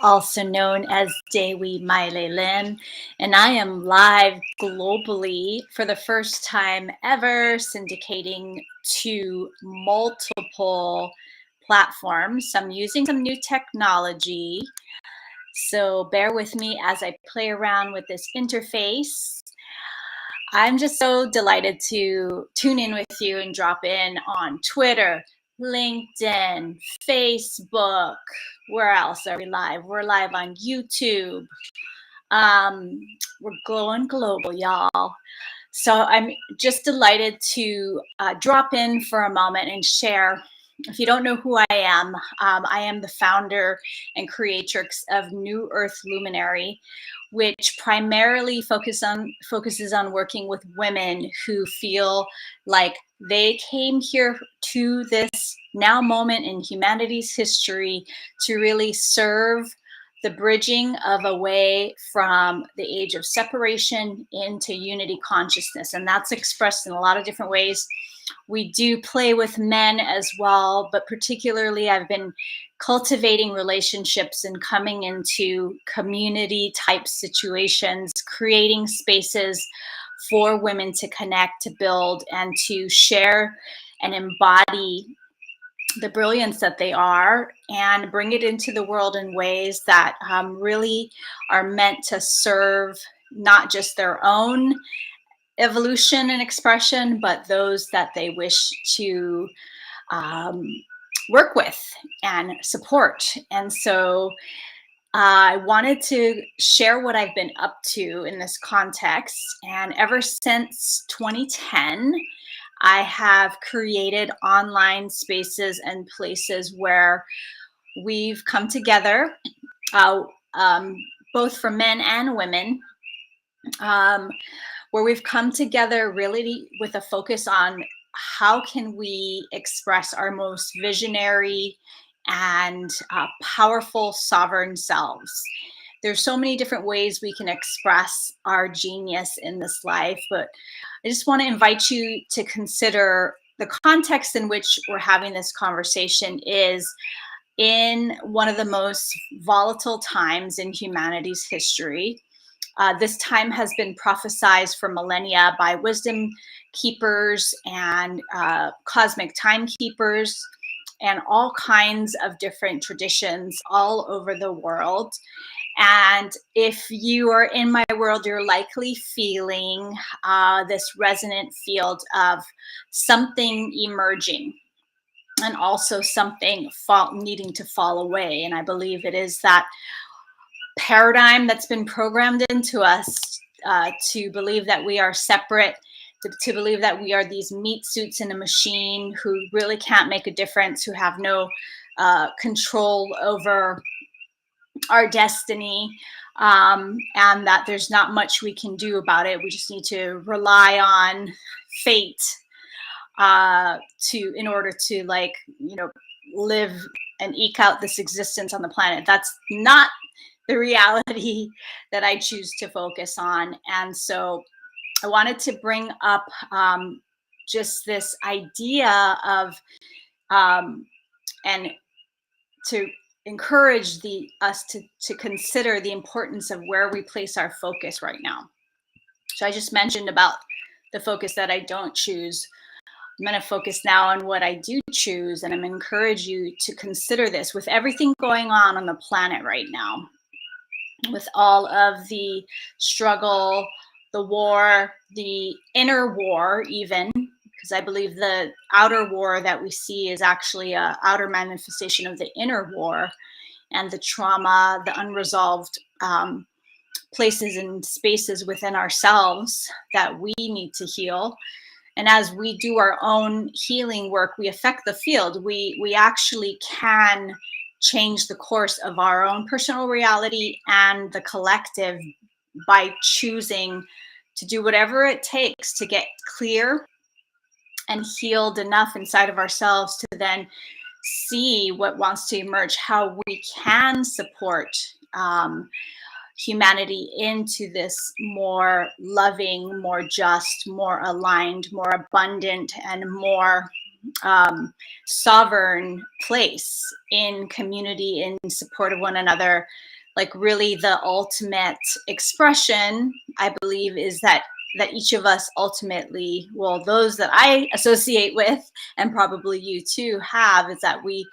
also known as Dewi Maile Lim, and I am live globally for the first time ever, syndicating to multiple platforms. I'm using some new technology, so bear with me as I play around with this interface. I'm just so delighted to tune in with you and drop in on Twitter, LinkedIn, Facebook. Where else are we live? We're live on YouTube. Um, we're going global, y'all. So I'm just delighted to drop in for a moment and share. If you don't know who I am the founder and creatrix of New Earth Luminary, which primarily focuses on working with women who feel like they came here to this now moment in humanity's history to really serve the bridging of a way from the age of separation into unity consciousness. And that's expressed in a lot of different ways. We do play with men as well, but particularly I've been cultivating relationships and coming into community type situations, creating spaces for women to connect, to build, and to share and embody the brilliance that they are and bring it into the world in ways that really are meant to serve not just their own evolution and expression, but those that they wish to work with and support. And so I wanted to share what I've been up to in this context. And ever since 2010, I have created online spaces and places where we've come together, uh, um, both for men and women, where we've come together really with a focus on how can we express our most visionary and powerful sovereign selves. There's so many different ways we can express our genius in this life, but I just want to invite you to consider the context in which we're having this conversation is in one of the most volatile times in humanity's history. This time has been prophesized for millennia by wisdom keepers and cosmic timekeepers and all kinds of different traditions all over the world. And if you are in my world, you're likely feeling this resonant field of something emerging and also something needing to fall away. And I believe it is that paradigm that's been programmed into us to believe that we are separate, to believe that we are these meat suits in a machine who really can't make a difference, who have no control over our destiny, and that there's not much we can do about it. We just need to rely on fate in order to live and eke out this existence on the planet. That's not the reality that I choose to focus on. And so I wanted to bring up just this idea of and to encourage us to consider the importance of where we place our focus right now. So I just mentioned about the focus that I don't choose. I'm going to focus now on what I do choose, and I'm going to encourage you to consider this with everything going on the planet right now, with all of the struggle, the war, the inner war even, because I believe the outer war that we see is actually an outer manifestation of the inner war and the trauma, the unresolved places and spaces within ourselves that we need to heal. And as we do our own healing work, we affect the field. We actually can change the course of our own personal reality and the collective by choosing to do whatever it takes to get clear and healed enough inside of ourselves to then see what wants to emerge, how we can support humanity into this more loving, more just, more aligned, more abundant, and more sovereign place in community, in support of one another. Like really the ultimate expression, I believe, is that each of us ultimately, well, those that I associate with, and probably you too have, is that we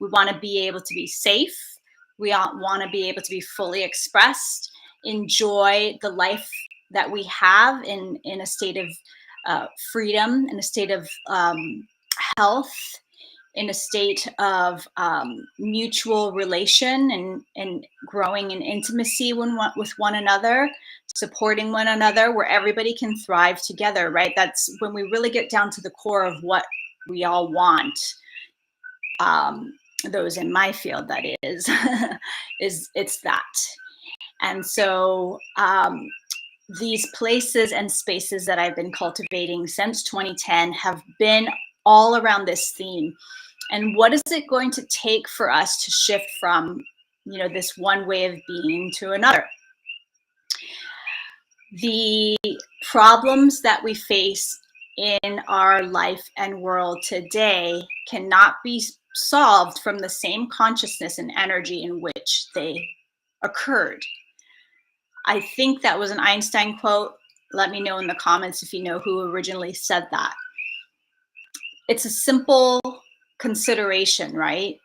want to be able to be safe. We want to be able to be fully expressed, enjoy the life that we have in a state of freedom, in a state of health, in a state of mutual relation and growing in intimacy with one another, supporting one another, where everybody can thrive together, right? That's when we really get down to the core of what we all want. Those in my field, that is, it's that. And so these places and spaces that I've been cultivating since 2010 have been all around this theme. And what is it going to take for us to shift from, this one way of being to another? The problems that we face in our life and world today cannot be solved from the same consciousness and energy in which they occurred. I think that was an Einstein quote. Let me know in the comments if you know who originally said that. It's a simple consideration, right?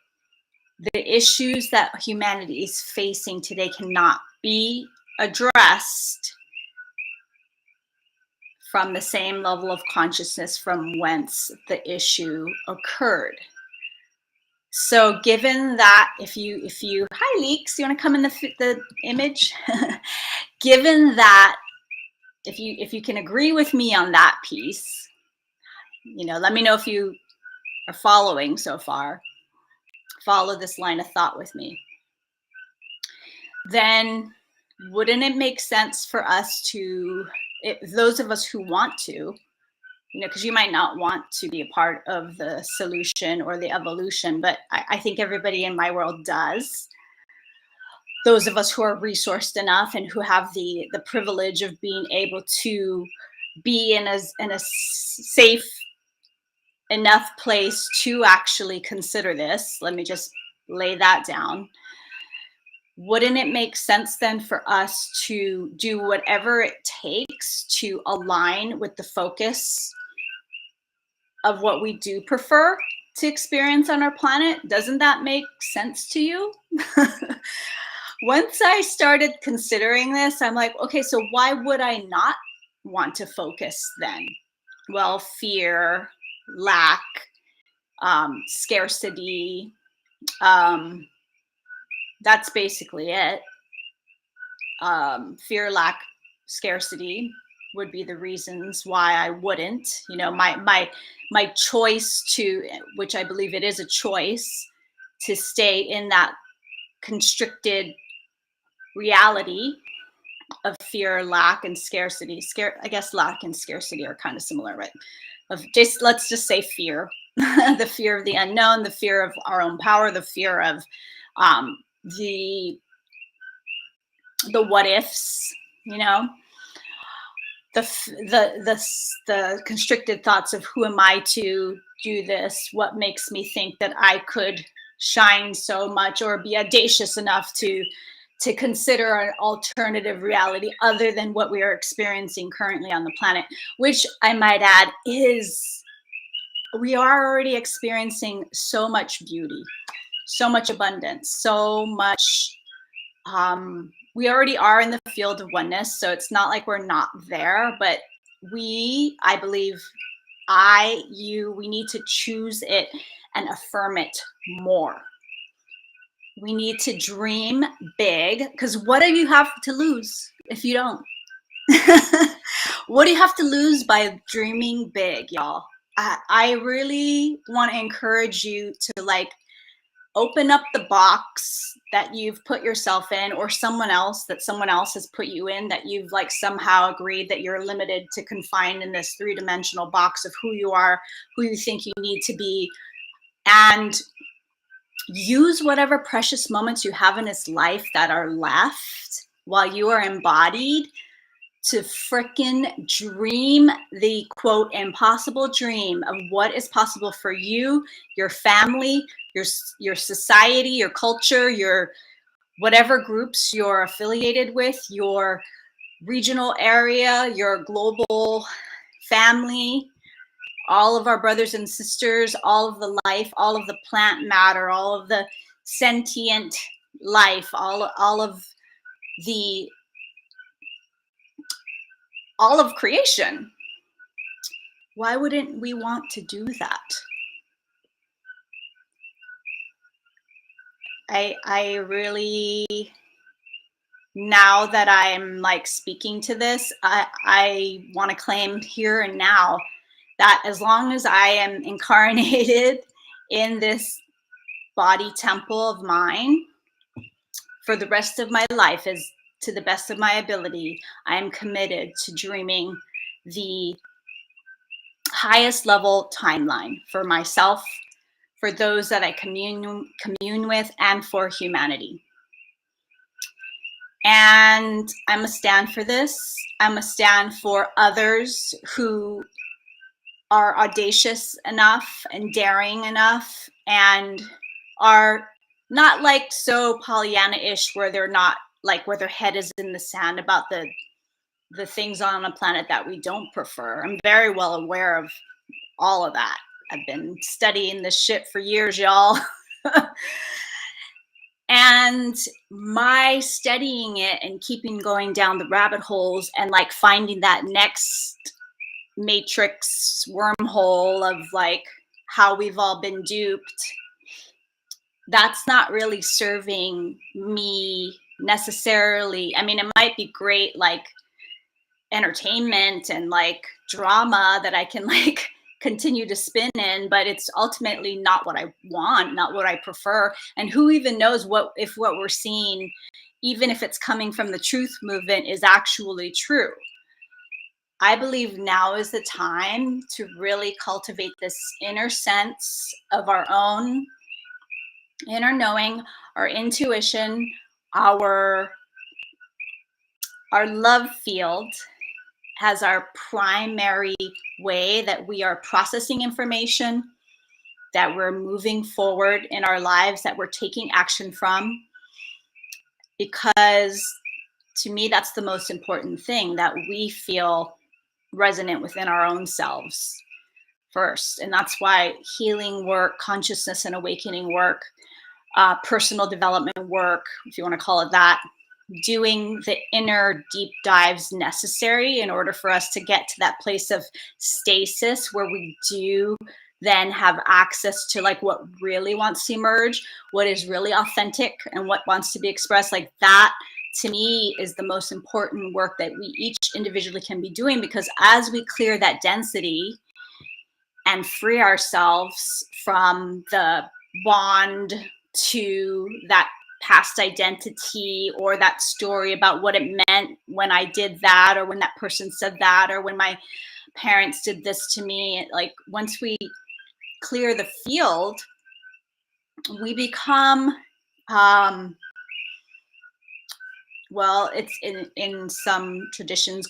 The issues that humanity is facing today cannot be addressed from the same level of consciousness from whence the issue occurred. So given that, if you hi Leeks, you want to come in the image? Given that, if you can agree with me on that piece, let me know if you are following so far. Follow this line of thought with me. Then wouldn't it make sense for us to, those of us who want to, because you might not want to be a part of the solution or the evolution, but I think everybody in my world does. Those of us who are resourced enough and who have the privilege of being able to be in a safe enough place to actually consider this. Let me just lay that down. Wouldn't it make sense then for us to do whatever it takes to align with the focus of what we do prefer to experience on our planet? Doesn't that make sense to you? Once I started considering this, I'm like, okay, so why would I not want to focus then? Well, fear, lack, scarcity, that's basically it. Fear, lack, scarcity would be the reasons why I wouldn't. My choice to, which I believe it is a choice, to stay in that constricted reality of fear, lack, and scarcity. I guess lack and scarcity are kind of similar, right? Let's just say fear. The fear of the unknown, the fear of our own power, the fear of the what ifs, the constricted thoughts of who am I to do this? What makes me think that I could shine so much or be audacious enough to consider an alternative reality other than what we are experiencing currently on the planet, which I might add is we are already experiencing so much beauty, so much abundance, so much, we already are in the field of oneness. So it's not like we're not there, but I believe we need to choose it and affirm it more. We need to dream big, because what do you have to lose if you don't? What do you have to lose by dreaming big, y'all? I really want to encourage you to open up the box that you've put yourself in, or someone else has put you in, that you've somehow agreed that you're limited to confine in this 3-dimensional box of who you are, who you think you need to be, and use whatever precious moments you have in this life that are left while you are embodied to frickin' dream the quote impossible dream of what is possible for you, your family, your society, your culture, your whatever groups you're affiliated with, your regional area, your global family, all of our brothers and sisters, all of the life, all of the plant matter, all of the sentient life, all of creation. Why wouldn't we want to do that? I really, now that I'm like speaking to this, I want to claim here and now that as long as I am incarnated in this body temple of mine for the rest of my life, as to the best of my ability, I am committed to dreaming the highest level timeline for myself, for those that I commune with, and for humanity. And I must stand for this. I must stand for others who are audacious enough and daring enough and are not like so Pollyanna-ish where they're not like where their head is in the sand about the things on the planet that we don't prefer. I'm very well aware of all of that. I've been studying this shit for years, y'all. And my studying it and keeping going down the rabbit holes and like finding that next matrix wormhole of like how we've all been duped, that's not really serving me necessarily. I mean, it might be great like entertainment and like drama that I can like continue to spin in, but it's ultimately not what I want, not what I prefer. And who even knows if what we're seeing, even if it's coming from the truth movement, is actually true. I believe now is the time to really cultivate this inner sense of our own inner knowing, our intuition, our love field as our primary way that we are processing information, that we're moving forward in our lives, that we're taking action from. Because to me, that's the most important thing, that we feel resonant within our own selves first. And that's why healing work, consciousness and awakening work, personal development work, if you want to call it that, doing the inner deep dives necessary in order for us to get to that place of stasis where we do then have access to like what really wants to emerge, what is really authentic and what wants to be expressed. Like that to me is the most important work that we each individually can be doing, because as we clear that density and free ourselves from the bond to that past identity or that story about what it meant when I did that, or when that person said that, or when my parents did this to me, like once we clear the field, we become well, it's in some traditions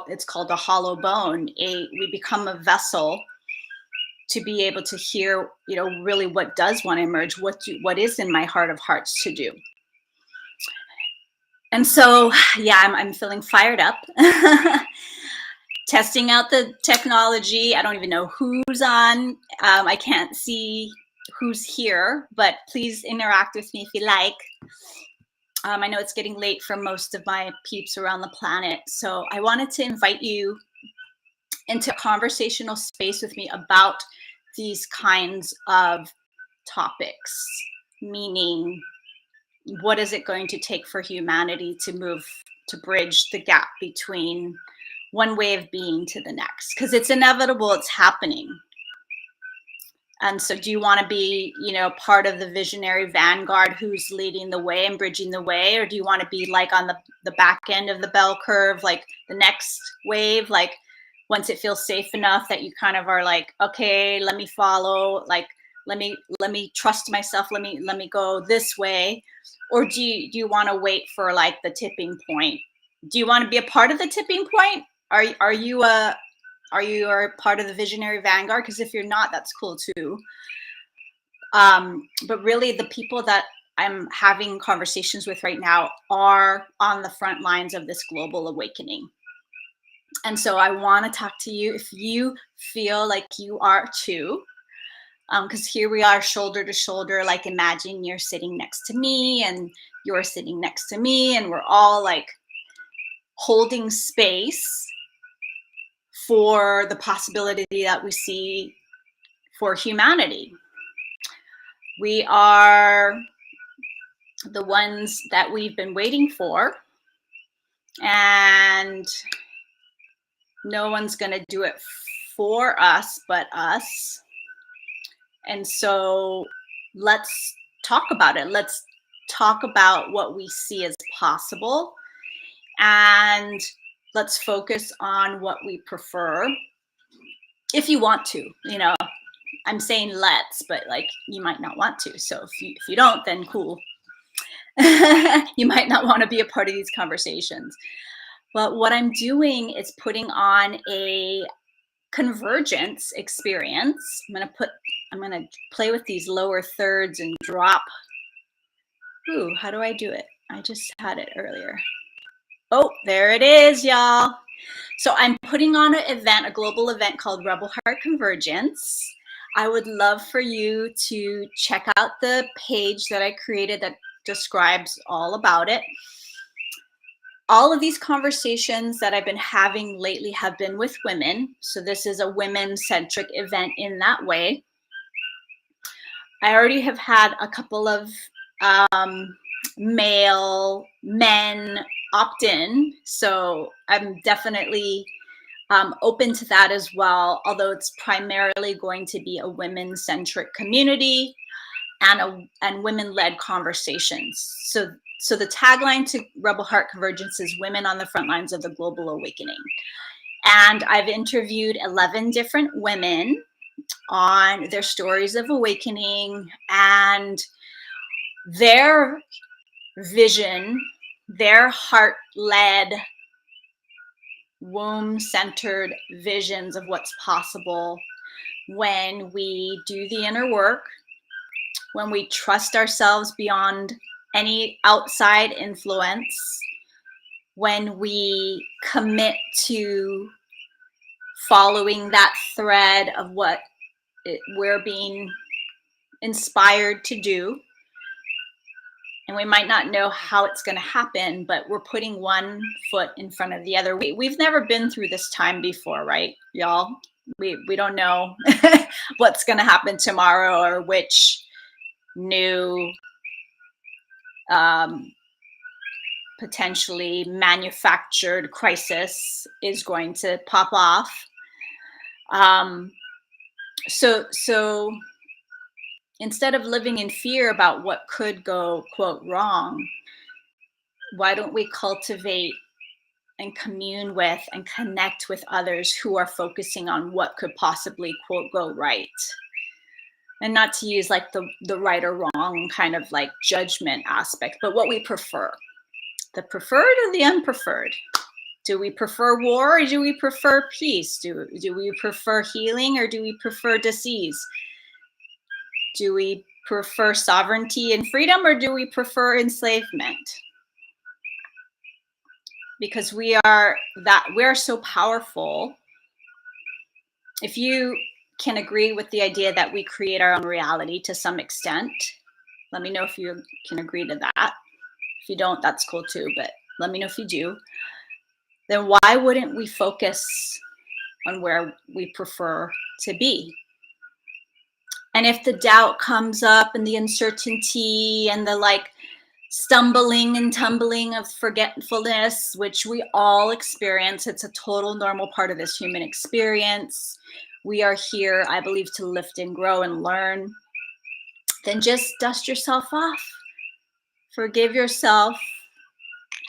it's called a hollow bone. We become a vessel to be able to hear, you know, really what does want to emerge, what is in my heart of hearts to do. And so, yeah, I'm feeling fired up. Testing out the technology. I don't even know who's on. I can't see who's here, but please interact with me if you like. I know it's getting late for most of my peeps around the planet. So I wanted to invite you into a conversational space with me about these kinds of topics, meaning what is it going to take for humanity to bridge the gap between one way of being to the next? Because it's inevitable, it's happening. And so do you want to be, you know, part of the visionary vanguard who's leading the way and bridging the way? Or do you want to be like on the back end of the bell curve, like the next wave, like once it feels safe enough that you kind of are like, okay, let me follow, like, let me trust myself, let me go this way? Or do you want to wait for like the tipping point Do you want to be a part of the tipping point? Are you a part of the Visionary Vanguard? Because if you're not, that's cool too. But really, the people that I'm having conversations with right now are on the front lines of this global awakening. And so I want to talk to you if you feel like you are too, because here we are shoulder to shoulder. Like imagine you're sitting next to me and you're sitting next to me, and we're all like holding space for the possibility that we see for humanity. We are the ones that we've been waiting for, and no one's going to do it for us but us. And so let's talk about it. Let's talk about what we see as possible, and let's focus on what we prefer. If you want to, you know, I'm saying let's, but like you might not want to. So if you don't, then cool. You might not want to be a part of these conversations. But what I'm doing is putting on a convergence experience. I'm gonna play with these lower thirds and drop. Ooh, how do I do it? I just had it earlier. Oh, there it is, y'all. So I'm putting on an event, a global event called Rebel Heart Convergence. I would love for you to check out the page that I created that describes all about it. All of these conversations that I've been having lately have been with women. So this is a women-centric event in that way. I already have had a couple of male men opt in. So I'm definitely open to that as well, although it's primarily going to be a women-centric community and women-led conversations. So the tagline to Rebel Heart Convergence is women on the front lines of the global awakening. And I've interviewed 11 different women on their stories of awakening and their vision, their heart-led, womb-centered visions of what's possible when we do the inner work, when we trust ourselves beyond any outside influence, when we commit to following that thread of what we're being inspired to do. And we might not know how it's going to happen, but we're putting one foot in front of the other. We've never been through this time before, right, y'all? We don't know what's going to happen tomorrow or which new potentially manufactured crisis is going to pop off. So instead of living in fear about what could go, quote, wrong, why don't we cultivate and commune with and connect with others who are focusing on what could possibly, quote, go right? And not to use like the right or wrong kind of like judgment aspect, but what we prefer. The preferred or the unpreferred? Do we prefer war or do we prefer peace? Do we prefer healing or do we prefer disease? Do we prefer sovereignty and freedom or do we prefer enslavement? Because we are so powerful. If you can agree with the idea that we create our own reality to some extent, let me know if you can agree to that. If you don't, that's cool too, but let me know if you do. Then why wouldn't we focus on where we prefer to be? And if the doubt comes up and the uncertainty and the like stumbling and tumbling of forgetfulness, which we all experience, it's a total normal part of this human experience. We are here, I believe, to lift and grow and learn. Then just dust yourself off. Forgive yourself.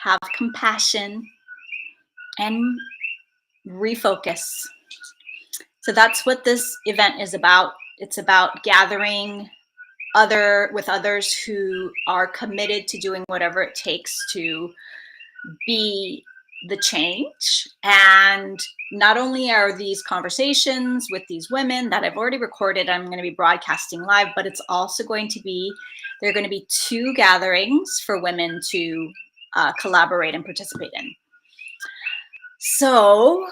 Have compassion. And refocus. So that's what this event is about. It's about gathering with others who are committed to doing whatever it takes to be the change. And not only are these conversations with these women that I've already recorded, I'm going to be broadcasting live, but it's also going to be, there are going to be 2 gatherings for women to collaborate and participate in. So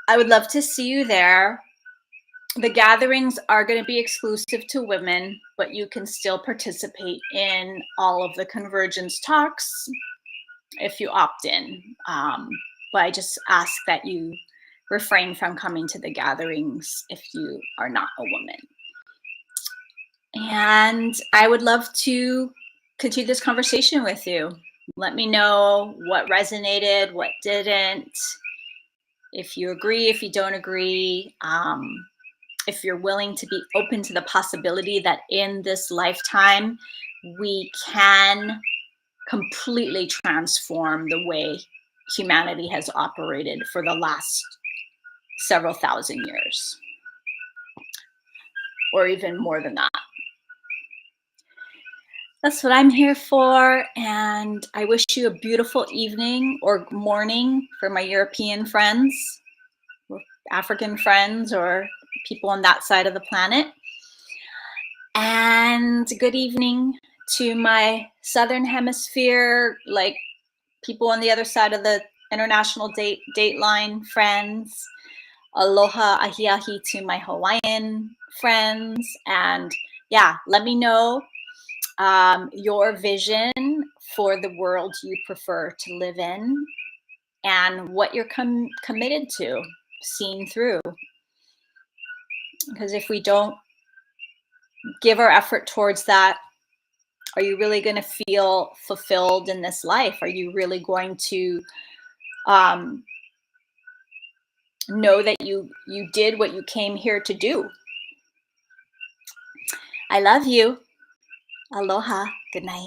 I would love to see you there. The gatherings are going to be exclusive to women, but you can still participate in all of the convergence talks if you opt in. But I just ask that you refrain from coming to the gatherings if you are not a woman. And I would love to continue this conversation with you. Let me know what resonated, what didn't, if you agree, if you don't agree, if you're willing to be open to the possibility that in this lifetime, we can completely transform the way humanity has operated for the last several thousand years, or even more than that. That's what I'm here for, and I wish you a beautiful evening or morning for my European friends, or African friends, or people on that side of the planet. And good evening to my Southern Hemisphere, like people on the other side of the international date line friends. Aloha ahi ahi to my Hawaiian friends. And yeah, let me know your vision for the world you prefer to live in and what you're committed to seeing through. Because if we don't give our effort towards that, are you really going to feel fulfilled in this life? Are you really going to know that you did what you came here to do? I love you. Aloha. Good night.